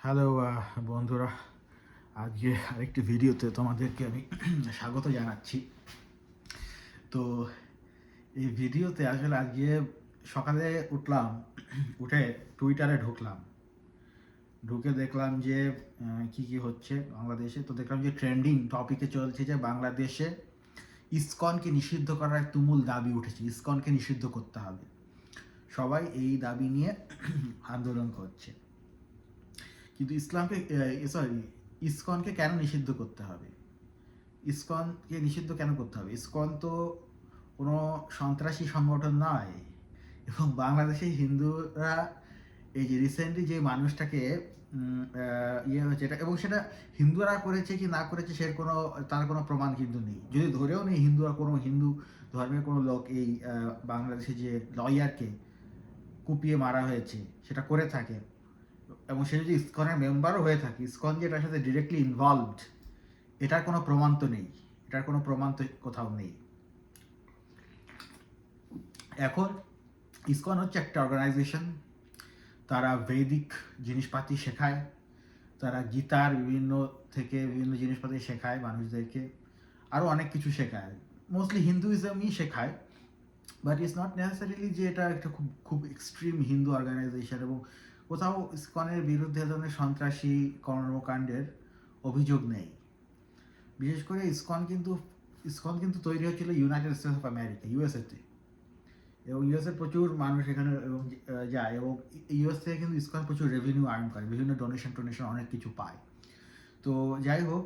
Hello বন্ধুরা, আজকে আরেকটি ভিডিওতে তোমাদেরকে আমি স্বাগত জানাচ্ছি। তো এই ভিডিওতে আসলে আজকে সকালে উঠলাম, উঠে টুইটারে ঢুকলাম, ঢুকে দেখলাম যে কি কি হচ্ছে বাংলাদেশে। তো দেখলাম যে ট্রেন্ডিং টপিকে চলছে যে বাংলাদেশে ইসকনকে নিষিদ্ধ করার এক তুমুল দাবি উঠেছে, ইসকনকে নিষিদ্ধ করতে হবে। সবাই এই দাবি নিয়ে আন্দোলন করছে। কিন্তু ইসকনকে কেন নিষিদ্ধ করতে হবে? ইসকনকে নিষিদ্ধ কেন করতে হবে? ইসকন তো কোনো সন্ত্রাসী সংগঠন নয়। এবং বাংলাদেশে হিন্দুরা এই যে রিসেন্টলি যে মানুষটাকে ইয়ে হয়েছে এটা, এবং সেটা হিন্দুরা করেছে কি না করেছে তার কোনো প্রমাণ কিন্তু নেই। যদি ধরেও নেই হিন্দু ধর্মের কোনো লোক এই বাংলাদেশে যে লয়ারকে কুপিয়ে মারা হয়েছে সেটা করে থাকে, এবং সে যদি ইসকনের মেম্বারও হয়ে থাকে, ইসকন যে এটার সাথে ডিরেক্টলি ইনভলভড, এটার কোনো প্রমাণ তো নেই। এটার কোনো প্রমাণ তো কোথাও নেই। এখন ইসকন হচ্ছে একটা অর্গানাইজেশন, তারা বৈদিক জিনিসপাতি শেখায়, তারা গীতার বিভিন্ন জিনিসপাতি শেখায় মানুষদেরকে, আরও অনেক কিছু শেখায়। মোস্টলি হিন্দুইজমই শেখায়, বাট ইটস নট নেসেসারিলি যে এটা একটা খুব খুব এক্সট্রিম হিন্দু অর্গানাইজেশন। এবং কোথাও ইসকনের বিরুদ্ধে ধরনের সন্ত্রাসী কর্মকাণ্ডের অভিযোগ নেই। বিশেষ করে ইসকন কিন্তু তৈরি হয়েছিল ইউনাইটেড স্টেটস অফ আমেরিকা, ইউএসএতে। এবং ইউএসএ প্রচুর মানুষ এখানে এবং যায়, এবং ইউএস থেকে কিন্তু ইসকন প্রচুর রেভিনিউ আর্ন করে, বিভিন্ন ডোনেশন অনেক কিছু পায়। তো যাই হোক,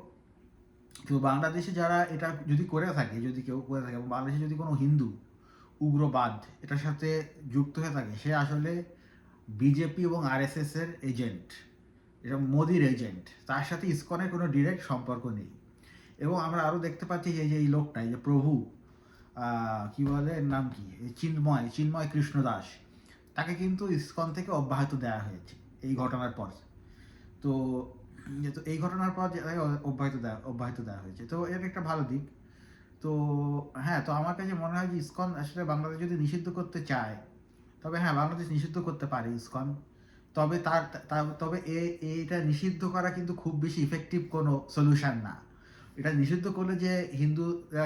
তো বাংলাদেশে যারা এটা যদি কেউ করে থাকে, এবং বাংলাদেশে যদি কোনো হিন্দু উগ্রবাদ এটার সাথে যুক্ত হয়ে থাকে, সে আসলে বিজেপি এবং আরএসএস এর এজেন্ট, এটা মোদির এজেন্ট। তার সাথে ইসকনের কোনো ডিরেক্ট সম্পর্ক নেই। এবং আমরা আরও দেখতে পাচ্ছি যে এই লোকটা, এই যে প্রভু, কি বলে এর নাম কি, চিন্ময় কৃষ্ণ দাস, তাকে কিন্তু ইসকন থেকে অব্যাহতি দেওয়া হয়েছে এই ঘটনার পর। তো এই ঘটনার পর যে তাকে অব্যাহতি দেওয়া হয়েছে, তো এর একটা ভালো দিক। তো হ্যাঁ, তো আমার কাছে মনে হয় যে ইসকন আসলে বাংলাদেশ যদি নিষিদ্ধ করতে চায়, তবে হ্যাঁ, বাংলাদেশ নিষিদ্ধ করতে পারে ইসকন। তবে তবে এইটা নিষিদ্ধ করা কিন্তু খুব বেশি ইফেক্টিভ কোনো সলিউশন না। এটা নিষিদ্ধ করলে যে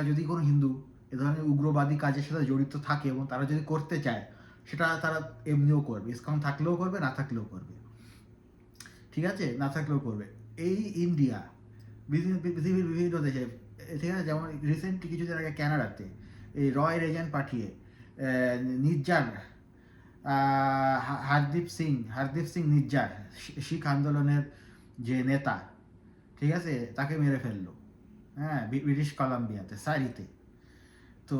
যদি কোনো হিন্দু এ ধরনের উগ্রবাদী কাজের সাথে জড়িত থাকে এবং তারা যদি করতে চায়, সেটা তারা এমনিও করবে, ইসকন থাকলেও করবে, না থাকলেও করবে। ঠিক আছে, না থাকলেও করবে। এই ইন্ডিয়া, পৃথিবীর বিভিন্ন দেশে, ঠিক আছে, যেমন রিসেন্টলি কিছুদিন আগে ক্যানাডাতে এই রয়ের এজেন্ট পাঠিয়ে নির্জার হারদীপ সিং নির্জার, শিখ আন্দোলনের যে নেতা, ঠিক আছে, তাকে মেরে ফেললো। হ্যাঁ, ব্রিটিশ কলাম্বিয়াতে, সারিতে। তো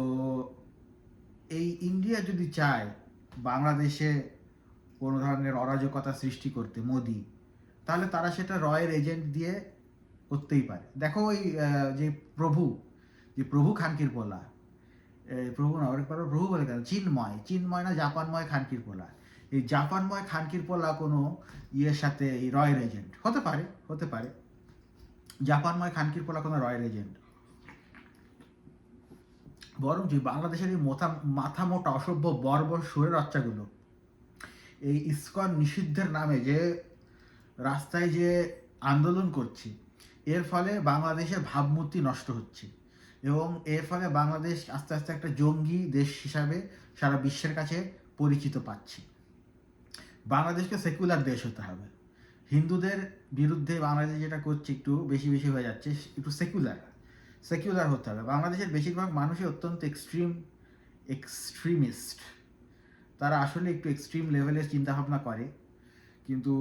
এই ইন্ডিয়া যদি চায় বাংলাদেশে কোনো ধরনের অরাজকতা সৃষ্টি করতে, মোদি, তাহলে তারা সেটা রয়ের এজেন্ট দিয়ে করতেই পারে। দেখো ওই প্রভু খানকির পোলা, প্রভু না, ওরা প্রভু বলে কেন, চিন্ময় না জাপানময় খানকির পোলা, এই জাপানময় খানকির পোলা কোনো ইয়ের সাথে এই রয়ের এজেন্ট হতে পারে। জাপানময় খানকির পোলা কোনো রয়ের এজেন্ট, বরং যে বাংলাদেশের এই মাথা মোটা অসভ্য বর্বর সুরের বাচ্চাগুলো এই ইসকন নিষিদ্ধের নামে যে রাস্তায় যে আন্দোলন করছে, এর ফলে বাংলাদেশের ভাবমূর্তি নষ্ট হচ্ছে, এবং এর ফলে বাংলাদেশ আস্তে আস্তে একটা জঙ্গি দেশ হিসাবে সারা বিশ্বের কাছে পরিচিত পাচ্ছে। বাংলাদেশকে সেকুলার দেশ হতে হবে। হিন্দুদের বিরুদ্ধে বাংলাদেশ যেটা করছে একটু বেশি বেশি হয়ে যাচ্ছে, একটু সেকুলার হতে হবে। বাংলাদেশের বেশিরভাগ মানুষই অত্যন্ত এক্সট্রিমিস্ট, তারা আসলে একটু এক্সট্রিম লেভেলের চিন্তাভাবনা করে। কিন্তু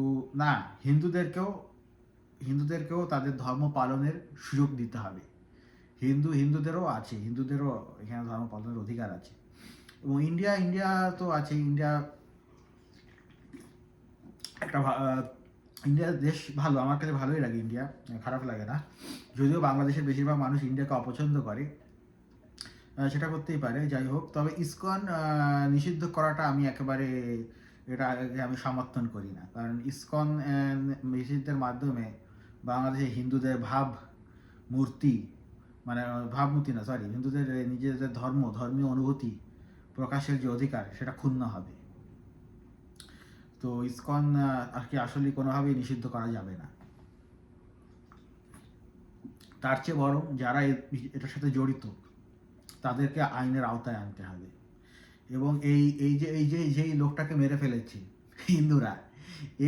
না, হিন্দুদেরকেও তাদের ধর্ম পালনের সুযোগ দিতে হবে। হিন্দুদেরও এখানে ধর্ম পালনের অধিকার আছে। এবং ইন্ডিয়া তো আছে। একটা ইন্ডিয়া দেশ ভালো, আমার কাছে ভালোই লাগে ইন্ডিয়া, খারাপ লাগে না। যদিও বাংলাদেশের বেশিরভাগ মানুষ ইন্ডিয়াকে অপছন্দ করে, সেটা করতেই পারে। যাই হোক, তবে ইসকন নিষিদ্ধ করাটা আমি সমর্থন করি না। কারণ ইসকন নিষিদ্ধের মাধ্যমে বাংলাদেশে হিন্দুদের মূর্তি মানে ভাবমূর্তি না, সরি, হিন্দুদের নিজেদের ধর্মীয় অনুভূতি প্রকাশের যে অধিকার, সেটা ক্ষুণ্ণ হবে। তো ইসকন আর কি আসলে কোনোভাবেই নিষিদ্ধ করা যাবে না। তার চেয়ে বরং যারা এটার সাথে জড়িত তাদেরকে আইনের আওতায় আনতে হবে। এবং যেই লোকটাকে মেরে ফেলেছে হিন্দুরা,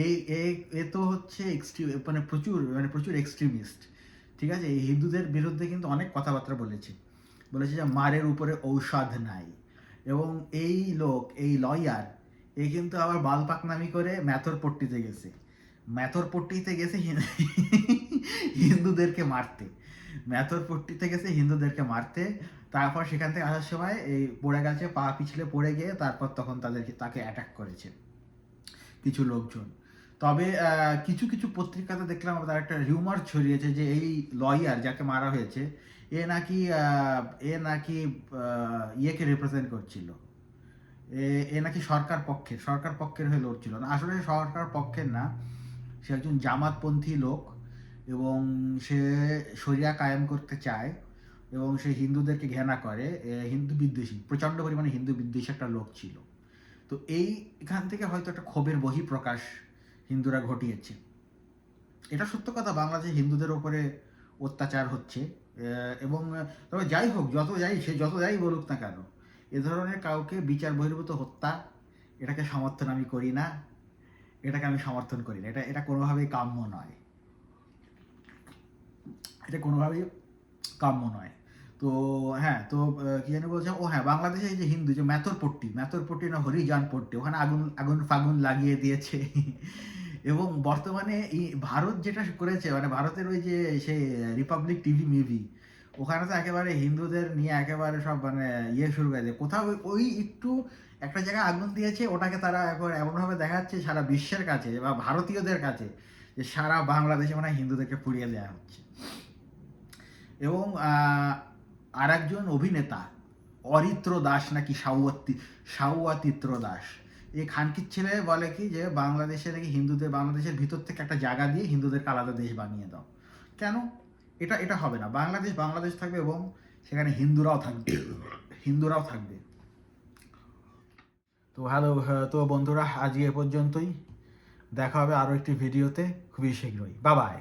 এই এ তো হচ্ছে প্রচুর এক্সট্রিমিস্ট, ঠিক আছে। এই হিন্দুদের বিরুদ্ধে কিন্তু অনেক কথাবার্তা বলেছে যে মারের উপরে ঔষধ নাই। এবং এই লয়ার কিন্তু আবার বালপাকনামি করে ম্যাথর পট্টিতে গেছে হিন্দুদেরকে মারতে। তারপর সেখান থেকে আসার সময় এই পড়ে গেছে, পা পিছলে পড়ে গিয়ে তারপর তখন তাকে অ্যাটাক করেছে কিছু লোকজন। তবে কিছু কিছু পত্রিকাতে দেখলাম তার একটা রিউমার ছড়িয়েছে যে এই লয়ার যাকে মারা হয়েছে এ নাকি ইয়েকে রিপ্রেজেন্ট করছিল, এ নাকি সরকার পক্ষের হয়ে লড়ছিল না। আসলে সরকার পক্ষের না, সে একজন জামাতপন্থী লোক এবং সে শরিয়া কায়েম করতে চায় এবং সে হিন্দুদেরকে ঘৃণা করে, হিন্দু বিদ্বেষী, প্রচণ্ড পরিমাণে হিন্দু বিদ্বেষী একটা লোক ছিল। তো এখান থেকে হয়তো একটা ক্ষোভের বহিঃপ্রকাশ হিন্দুরা ঘটিয়েছে। এটা সত্য কথা, বাংলাদেশে হিন্দুদের ওপরে অত্যাচার হচ্ছে। এবং তবে যাই হোক, সে যত যাই বলুক না কেন, এ ধরনের কাউকে বিচার বহির্ভূত হত্যা, এটাকে সমর্থন আমি করি না। এটা কোনোভাবেই কাম্য নয়। তো হ্যাঁ, তো কি জানি বলছিলাম, হ্যাঁ, বাংলাদেশে এই যে হিন্দু যে ম্যাথর পট্টি না হরিজান পট্টি, ওখানে আগুন ফাগুন লাগিয়ে দিয়েছে এবং বর্তমানে এই ভারত যেটা করেছে, মানে ভারতের ওই যে সেই রিপাবলিক টিভি মুভি, ওখানে তো একেবারে হিন্দুদের নিয়ে একেবারে সব মানে শুরু করে দেয়। কোথাও ওই একটু একটা জায়গায় আগুন দিয়েছে, ওটাকে তারা এখন এমনভাবে দেখাচ্ছে সারা বিশ্বের কাছে বা ভারতীয়দের কাছে যে সারা বাংলাদেশে মানে হিন্দুদেরকে পুড়িয়ে দেওয়া হচ্ছে। এবং আর একজন অভিনেতা অরিত্র দাস নাকি সাউয়াতিত্র দাস, এই খানকির ছেলে বলে কি যে বাংলাদেশে নাকি বাংলাদেশের ভিতর থেকে একটা জায়গা দিয়ে হিন্দুদেরকে আলাদা দেশ বানিয়ে দাও। কেন? এটা হবে না। বাংলাদেশ থাকবে এবং সেখানে হিন্দুরাও থাকবে। তো বন্ধুরা, আজকে এ পর্যন্তই। দেখা হবে আরও একটি ভিডিওতে খুবই শীঘ্রই। Bye bye.